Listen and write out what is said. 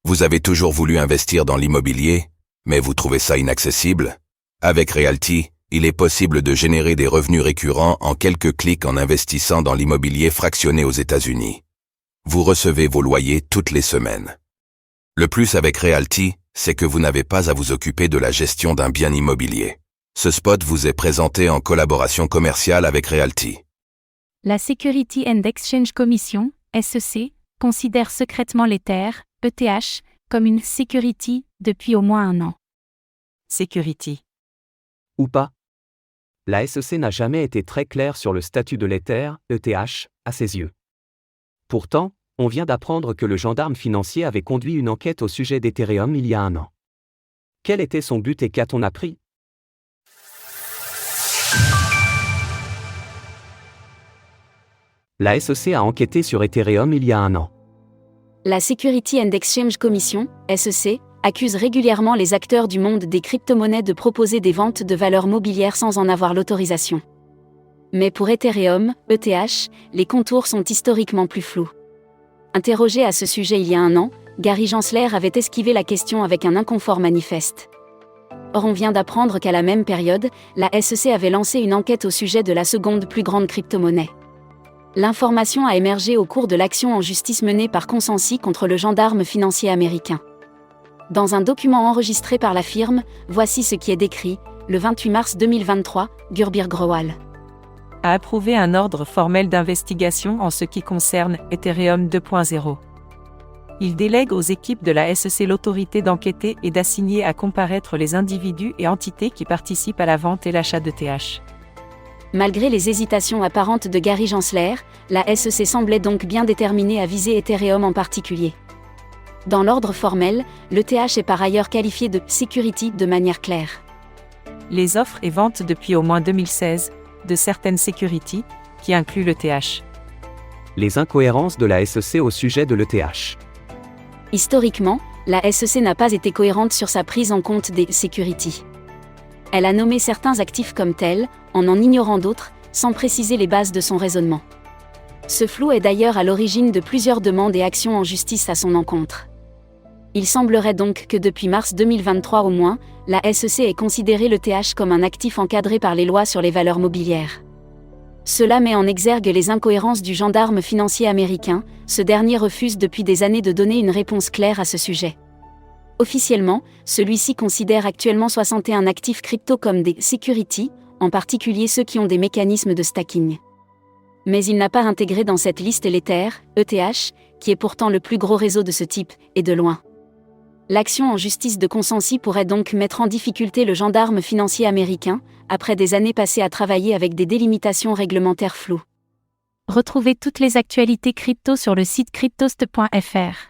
Vous avez toujours voulu investir dans l'immobilier, mais vous trouvez ça inaccessible? Avec Realty, il est possible de générer des revenus récurrents en quelques clics en investissant dans l'immobilier fractionné aux États-Unis. Vous recevez vos loyers toutes les semaines. Le plus avec Realty, c'est que vous n'avez pas à vous occuper de la gestion d'un bien immobilier. Ce spot vous est présenté en collaboration commerciale avec Realty. La Security and Exchange Commission, SEC, considère secrètement l'Ether, ETH, comme une security depuis au moins un an. Security. Ou pas. La SEC n'a jamais été très claire sur le statut de l'Ether, ETH, à ses yeux. Pourtant, on vient d'apprendre que le gendarme financier avait conduit une enquête au sujet d'Ethereum il y a un an. Quel était son but et qu'a-t-on appris? La SEC a enquêté sur Ethereum il y a un an. La Security and Exchange Commission, SEC, accuse régulièrement les acteurs du monde des crypto-monnaies de proposer des ventes de valeurs mobilières sans en avoir l'autorisation. Mais pour Ethereum, ETH, les contours sont historiquement plus flous. Interrogé à ce sujet il y a un an, Gary Gensler avait esquivé la question avec un inconfort manifeste. Or on vient d'apprendre qu'à la même période, la SEC avait lancé une enquête au sujet de la seconde plus grande crypto-monnaie. L'information a émergé au cours de l'action en justice menée par Consensus contre le gendarme financier américain. Dans un document enregistré par la firme, voici ce qui est décrit, le 28 mars 2023, Gurbir Growal a approuvé un ordre formel d'investigation en ce qui concerne Ethereum 2.0. Il délègue aux équipes de la SEC l'autorité d'enquêter et d'assigner à comparaître les individus et entités qui participent à la vente et l'achat d'ETH. Malgré les hésitations apparentes de Gary Gensler, la SEC semblait donc bien déterminée à viser Ethereum en particulier. Dans l'ordre formel, l'ETH est par ailleurs qualifié de « security » de manière claire. Les offres et ventes depuis au moins 2016, de certaines securities, qui incluent l'ETH. Les incohérences de la SEC au sujet de l'ETH. Historiquement, la SEC n'a pas été cohérente sur sa prise en compte des « securities ». Elle a nommé certains actifs comme tels, en ignorant d'autres, sans préciser les bases de son raisonnement. Ce flou est d'ailleurs à l'origine de plusieurs demandes et actions en justice à son encontre. Il semblerait donc que depuis mars 2023 au moins, la SEC ait considéré l'ETH comme un actif encadré par les lois sur les valeurs mobilières. Cela met en exergue les incohérences du gendarme financier américain, ce dernier refuse depuis des années de donner une réponse claire à ce sujet. Officiellement, celui-ci considère actuellement 61 actifs crypto comme des « securities », en particulier ceux qui ont des mécanismes de stacking. Mais il n'a pas intégré dans cette liste l'Ether, ETH, qui est pourtant le plus gros réseau de ce type, et de loin. L'action en justice de Consensus pourrait donc mettre en difficulté le gendarme financier américain, après des années passées à travailler avec des délimitations réglementaires floues. Retrouvez toutes les actualités crypto sur le site cryptost.fr.